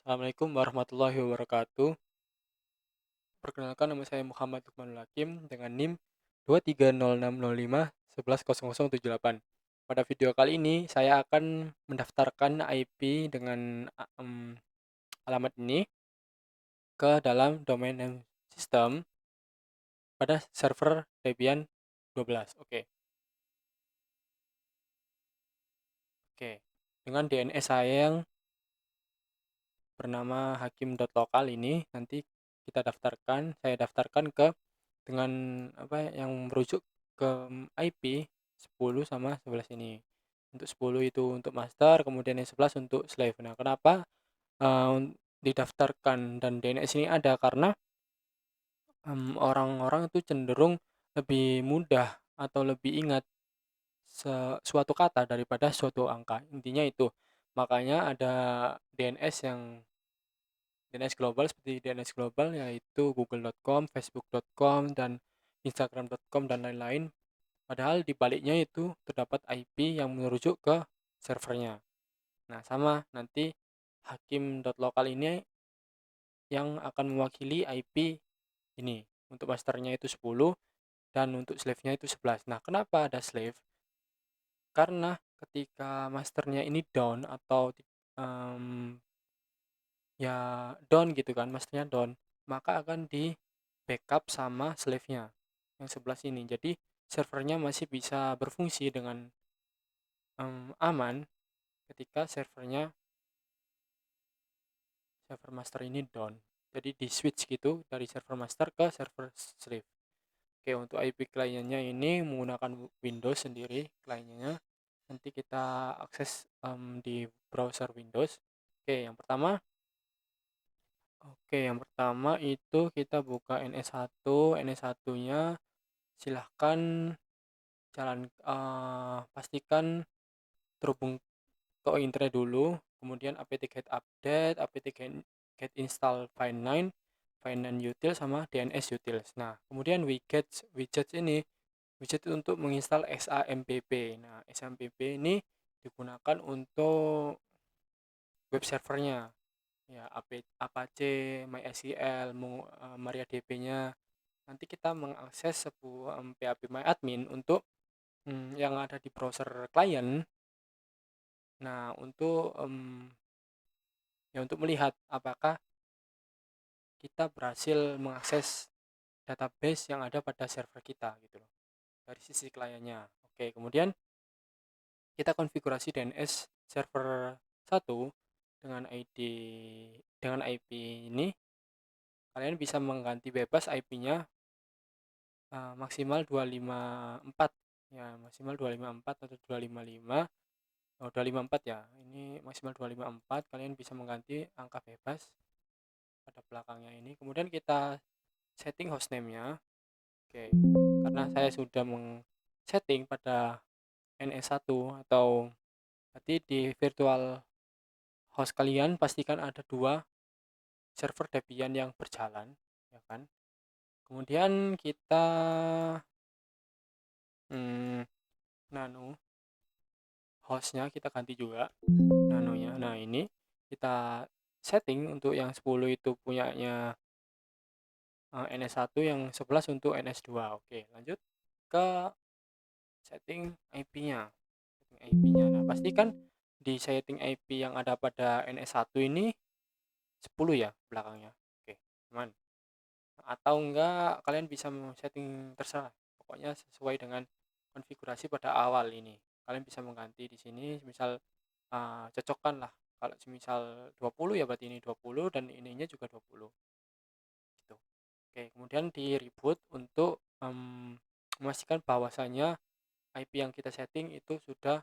Assalamualaikum warahmatullahi wabarakatuh. Perkenalkan nama saya Muhammad Lukmanul Hakim dengan NIM 23060511078. Pada video kali ini saya akan mendaftarkan IP dengan alamat ini ke dalam domain name system pada server Debian 12. Oke. Dengan DNS saya yang bernama hakim.lokal ini nanti saya daftarkan ke dengan yang merujuk ke IP 10 sama 11 ini. Untuk 10 itu untuk master, kemudian yang 11 untuk slave. Nah, kenapa didaftarkan dan DNS ini ada? Karena orang-orang itu cenderung lebih mudah atau lebih ingat suatu kata daripada suatu angka. Intinya itu. Makanya ada DNS global seperti DNS global yaitu google.com, facebook.com, dan instagram.com dan lain-lain. Padahal di baliknya itu terdapat IP yang merujuk ke servernya. Nah, sama nanti hakim.lokal ini yang akan mewakili IP ini. Untuk masternya itu 10 dan untuk slave-nya itu 11. Nah, kenapa ada slave? Karena ketika masternya ini down atau down gitu kan, masternya down, maka akan di backup sama slave-nya yang 11 ini. Jadi servernya masih bisa berfungsi dengan aman ketika server master ini down. Jadi di switch gitu dari server master ke server slave. Oke, untuk IP kliennya ini menggunakan Windows sendiri kliennya. Nanti kita akses di browser Windows. Yang pertama itu kita buka NS1. NS1-nya silahkan pastikan terhubung ke internet dulu, kemudian apt-get update, apt-get install Find9 util sama DNS utils. Nah, kemudian widget untuk menginstal SAMPP. Nah, SAMPP ini digunakan untuk web servernya, ya Apache, MySQL, MariaDB-nya. Nanti kita mengakses sebuah phpMyAdmin untuk yang ada di browser klien. Nah, untuk melihat apakah kita berhasil mengakses database yang ada pada server kita gitu loh, dari sisi kliennya. Oke, kemudian kita konfigurasi DNS server 1 dengan IP ini. Kalian bisa mengganti bebas IP-nya maksimal 254 ya, maksimal 254 atau 255. 254 ya, ini maksimal 254. Kalian bisa mengganti angka bebas pada belakangnya ini. Kemudian kita setting hostname-nya. Oke, karena saya sudah setting pada NS1 atau berarti di virtual host kalian pastikan ada 2 server Debian yang berjalan, ya kan? Kemudian kita nano hostnya kita ganti juga nanonya. Nah, ini kita setting untuk yang 10 itu punyanya NS1, yang 11 untuk NS2. Oke, lanjut ke setting IP-nya. Nah, pastikan di setting IP yang ada pada NS1 ini 10 ya belakangnya. Oke, aman. Atau enggak kalian bisa setting terserah. Pokoknya sesuai dengan konfigurasi pada awal ini. Kalian bisa mengganti di sini, misal cocokkan lah. Kalau misal 20 ya berarti ini 20 dan ininya juga 20. Gitu. Oke, kemudian di reboot untuk memastikan bahwasanya IP yang kita setting itu sudah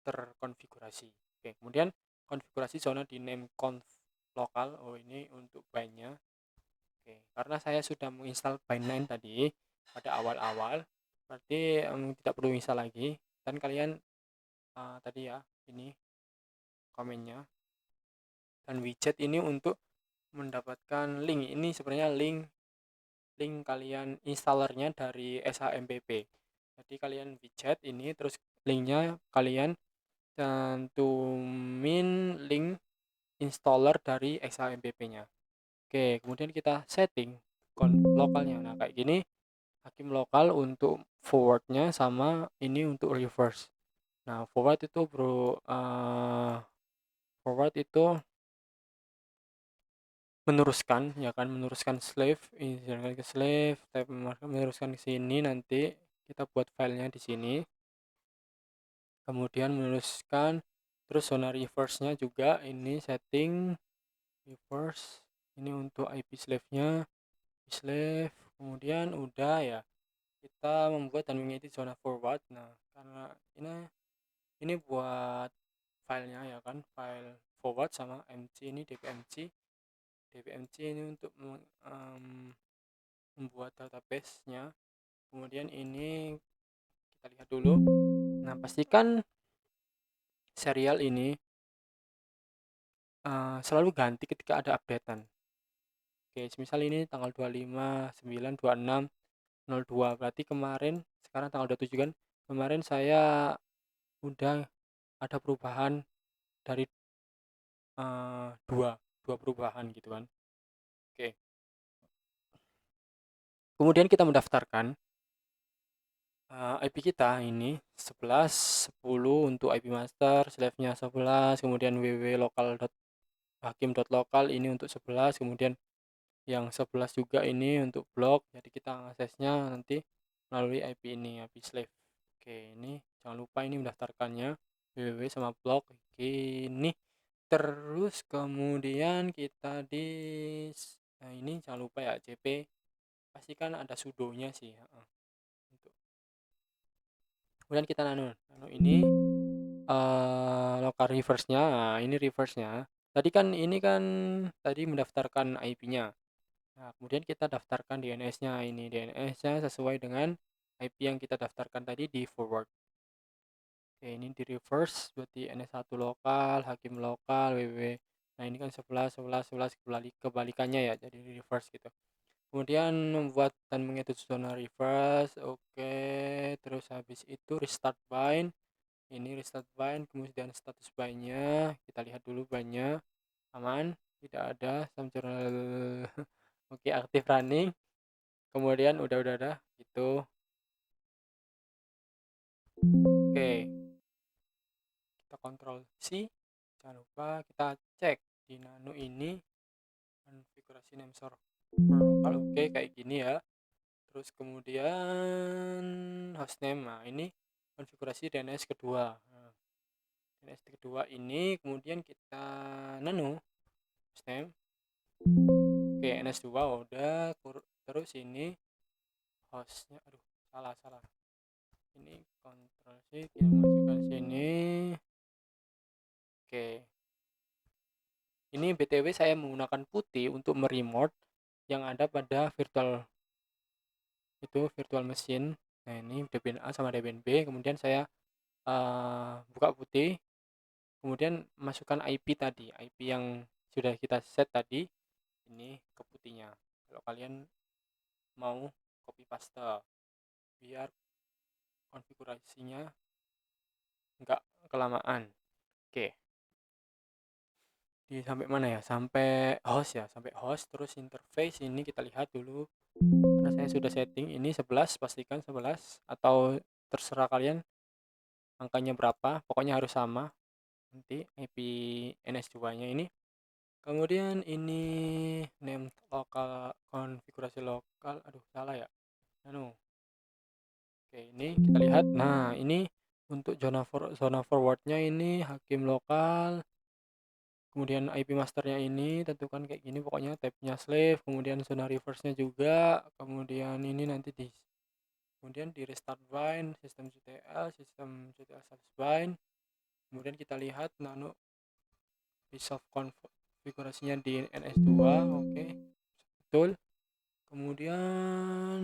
terkonfigurasi. Oke, kemudian konfigurasi zona di name conf lokal. Oh, ini untuk bind-nya. Oke, karena saya sudah menginstal Find9 tadi pada awal-awal, berarti tidak perlu install lagi. Dan kalian tadi ya, ini komennya. Dan widget ini untuk mendapatkan link. Ini sebenarnya link kalian installernya dari SHMPP. Jadi kalian widget ini, terus linknya kalian cantumin link installer dari XAMPP-nya. Oke, kemudian kita setting lokalnya. Nah, kayak gini hakim lokal untuk forwardnya sama ini untuk reverse. Nah, forward itu forward itu meneruskan, ya kan, meneruskan slave, ini jangan ke slave, type meneruskan ke sini, nanti kita buat filenya di sini, kemudian meneruskan, terus zona reverse-nya juga ini setting reverse, ini untuk IP slave-nya, slave, kemudian udah ya, kita membuat dan mengedit zona forward. Nah, karena ini buat filenya, ya kan, file forward sama mc ini dpmc ini untuk membuat database-nya. Kemudian ini kita lihat dulu. Nah, pastikan serial ini selalu ganti ketika ada updatean. Oke, misal ini tanggal 25/9/26/02, berarti kemarin, sekarang tanggal 27 kan, kemarin saya udah ada perubahan dari dua perubahan gitu kan. Oke, kemudian kita mendaftarkan IP kita ini 11/10 untuk IP master, slave-nya 11, kemudian www.local.hakim.local ini untuk 11, kemudian yang 11 juga ini untuk blog, jadi kita aksesnya nanti melalui IP ini, IP slave. Oke, ini jangan lupa ini mendaftarkannya www sama blog ini. Terus kemudian kita nah ini jangan lupa ya, cp pastikan ada sudonya sih ya. Kemudian kita nano ini local reverse-nya. Nah, ini reverse-nya. Tadi kan ini kan tadi mendaftarkan IP-nya. Nah, kemudian kita daftarkan DNS-nya. Ini DNS-nya sesuai dengan IP yang kita daftarkan tadi di forward. Oke, ini di reverse berarti NS1 lokal, hakim lokal, www. Nah, ini kan 11 kebalikannya ya, jadi reverse gitu. Kemudian membuat dan mengedit zona reverse. Oke, terus habis itu restart bind. Ini restart bind, kemudian status bindnya kita lihat dulu, bindnya aman, tidak ada journal. Oke, aktif running, kemudian udah gitu. Oke, kita kontrol C, jangan lupa kita cek di nano ini konfigurasi name server lokal. Oke, kayak gini ya. Terus kemudian hostname, nah ini konfigurasi DNS kedua. Nah, DNS kedua ini kemudian kita nano hostname. Oke, NS2 udah, terus ini hostnya, aduh salah, ini kontrol C, kita masukkan sini. Oke, ini btw saya menggunakan putih untuk meremote yang ada pada virtual machine. Nah, ini Debian A sama Debian B, kemudian saya buka putih, kemudian masukkan IP tadi, IP yang sudah kita set tadi ini ke putihnya. Kalau kalian mau copy paste biar konfigurasinya nggak kelamaan. Oke, sampai mana ya, sampai host ya, sampai host. Terus interface ini kita lihat dulu, karena saya sudah setting ini 11, pastikan 11 atau terserah kalian angkanya berapa, pokoknya harus sama nanti IP NS2 nya ini. Kemudian ini name lokal, konfigurasi lokal, aduh salah ya, oke, ini kita lihat. Nah, ini untuk zona forwardnya ini hakim lokal, kemudian IP masternya ini tentukan kayak gini, pokoknya tabnya slave, kemudian zona reverse-nya juga, kemudian ini nanti kemudian di restart bind, sistem CTL status bind, kemudian kita lihat nano resolve konfigurasinya di NS2. Oke, betul. Kemudian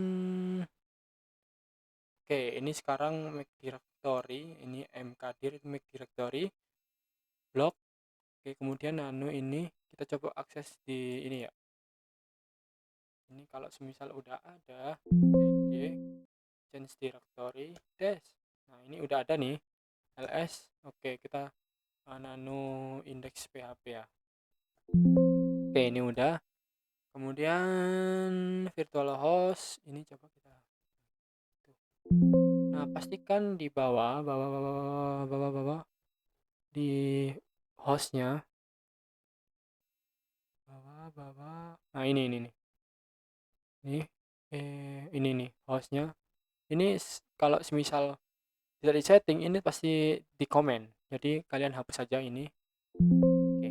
oke, ini sekarang make directory, ini mkdir make directory blok. Oke, kemudian nano ini kita coba akses di ini ya. Ini kalau semisal udah ada cd change directory dash. Nah, ini udah ada nih ls. Oke, kita nano index php ya. Oke, ini udah. Kemudian virtual host ini coba kita. Nah, pastikan di bawah di hostnya, bawah. Nah, ini nih. Nih, ini nih hostnya. Ini kalau semisal tidak di setting ini pasti di komen. Jadi kalian hapus saja ini. Oke.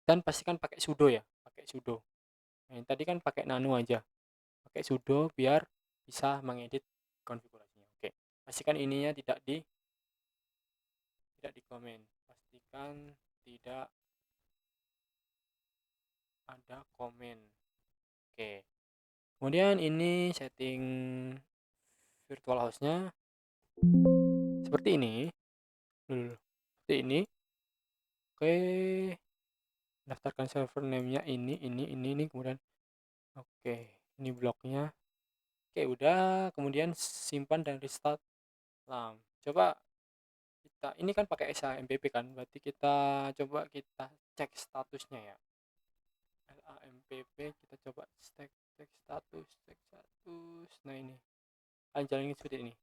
Dan pastikan pakai sudo ya, pakai sudo. Nah, yang tadi kan pakai nano aja. Pakai sudo biar bisa mengedit konfigurasinya. Oke. Pastikan ininya tidak di komen. Pastikan tidak ada komen. Oke. Kemudian ini setting virtual host-nya seperti ini. Seperti ini. Oke. Daftarkan server name-nya ini kemudian oke, ini bloknya. Oke, udah. Kemudian simpan dan restart LAM. Coba kita ini kan pakai SAMPP kan, berarti kita coba kita cek statusnya ya. LAMPP kita coba cek status. Nah, ini. Kalian jalanin seperti ini.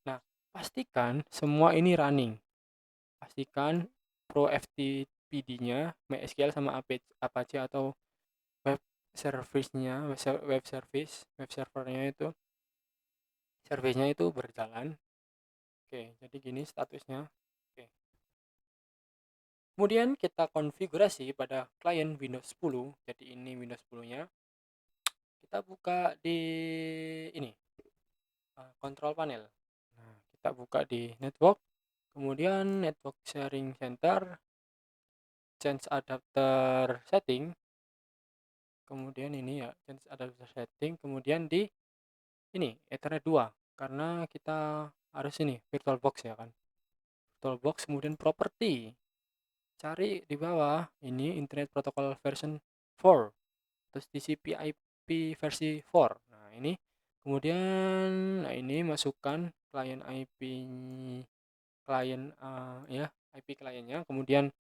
Nah, pastikan semua ini running. Pastikan Pro FTPD-nya, MySQL sama Apache atau web service-nya, web servernya itu, service-nya itu berjalan. Oke, jadi gini statusnya. Oke. Kemudian kita konfigurasi pada klien Windows 10. Jadi ini Windows 10-nya. Kita buka di ini, control panel. Nah, kita buka di network. Kemudian network sharing center, change adapter setting. Kemudian ini ya, change adapter setting. Kemudian di ini Ethernet 2 karena kita harus ini VirtualBox ya kan. VirtualBox kemudian property. Cari di bawah ini Internet Protocol version 4. Terus TCP IP versi 4. Nah, ini kemudian ini masukkan ya, IP kliennya, kemudian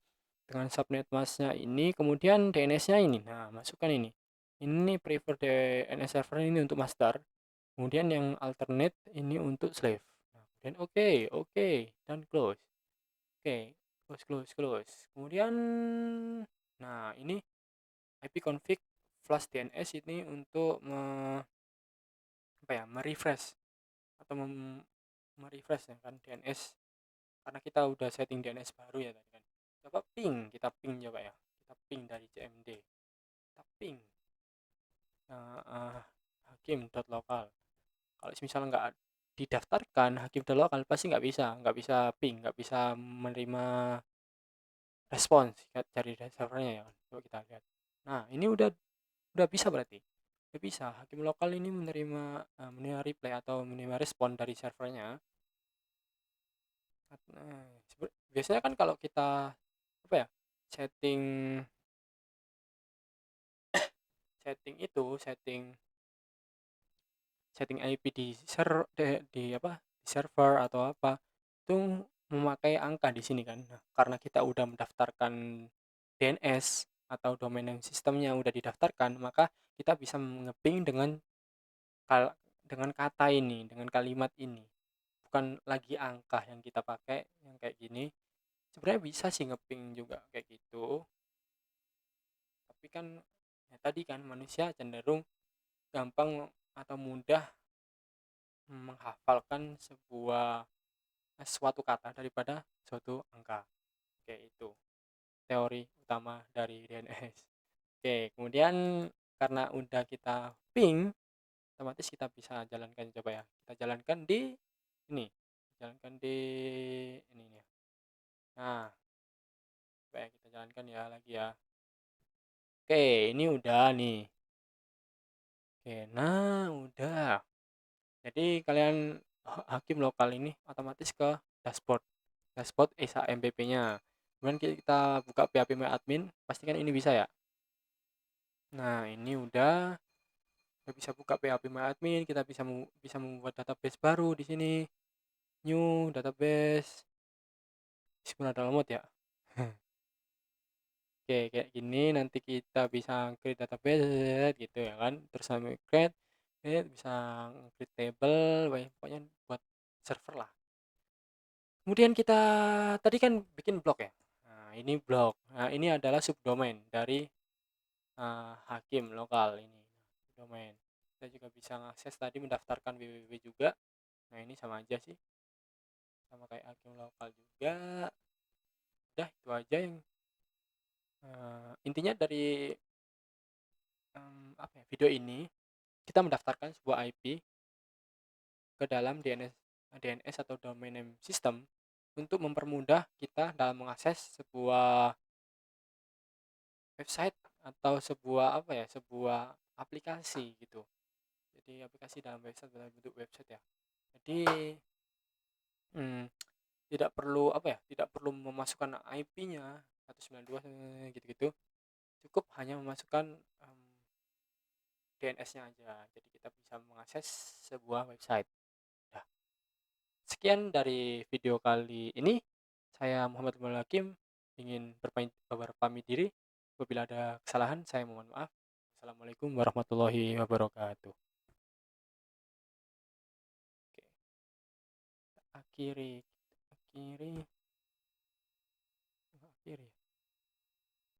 dengan subnet masknya ini, kemudian DNS-nya ini. Nah, masukkan ini. Ini prefer DNS server ini untuk master. Kemudian yang alternate ini untuk slave. Nah, kemudian oke, dan close. Oke, close. Kemudian, nah ini ipconfig flash DNS ini untuk merefresh atau merefresh ya kan DNS karena kita udah setting DNS baru ya tadi kan. Coba kita ping coba ya. Kita ping dari CMD. Kita ping hakim.local. Kalau misalnya nggak didaftarkan hakim.local pasti nggak bisa ping, nggak bisa menerima respons dari servernya ya kan. Coba kita lihat. Nah, ini udah bisa berarti. Udah bisa. Hakim lokal ini menerima reply atau menerima respon dari servernya. Nah, biasanya kan kalau kita setting setting itu setting IP di server atau apa itu memakai angka di sini kan. Nah, karena kita udah mendaftarkan DNS atau domain name sistemnya udah didaftarkan, maka kita bisa ngeping dengan kata ini, dengan kalimat ini. Bukan lagi angka yang kita pakai yang kayak gini. Sebenarnya bisa sih ngeping juga kayak gitu. Tapi kan ya tadi kan manusia cenderung gampang atau mudah menghafalkan suatu kata daripada suatu angka. Kayak itu teori utama dari DNS. Oke, kemudian karena udah kita ping, otomatis kita bisa jalankan coba ya. Kita jalankan di ini. Jalankan di ini ya. Nah, coba ya kita jalankan ya lagi ya. Oke, ini udah nih. Oke, nah udah. Jadi kalian hakim lokal ini otomatis ke dashboard SAMPP-nya. Kemudian kita buka PHP My Admin, pastikan ini bisa ya. Nah, ini udah bisa buka PHP My Admin, kita bisa membuat database baru di sini. New database. Sebenarnya download ya. Oke, kayak gini nanti kita bisa create database gitu ya kan. Terus sampai create, bisa create table, pokoknya buat server lah. Kemudian kita tadi kan bikin blog ya. Nah, ini blog. Nah, ini adalah subdomain dari hakim lokal ini. Domain. Kita juga bisa mengakses tadi mendaftarkan www juga. Nah, ini sama aja sih. Sama kayak hakim lokal juga. Udah itu aja yang intinya dari apa ya, video ini kita mendaftarkan sebuah IP ke dalam DNS atau domain name system untuk mempermudah kita dalam mengakses sebuah website atau sebuah apa ya, sebuah aplikasi gitu. Jadi aplikasi dalam website dalam bentuk website ya. Jadi hmm, tidak perlu apa ya, tidak perlu memasukkan IP-nya 192 gitu-gitu. Cukup hanya memasukkan DNS-nya aja. Jadi kita bisa mengakses sebuah website. Nah, sekian dari video kali ini. Saya Muhammad Nurul Hakim ingin berpamit diri. Apabila ada kesalahan, saya mohon maaf. Assalamualaikum warahmatullahi wabarakatuh. Oke, akhiri, akhiri, akhiri.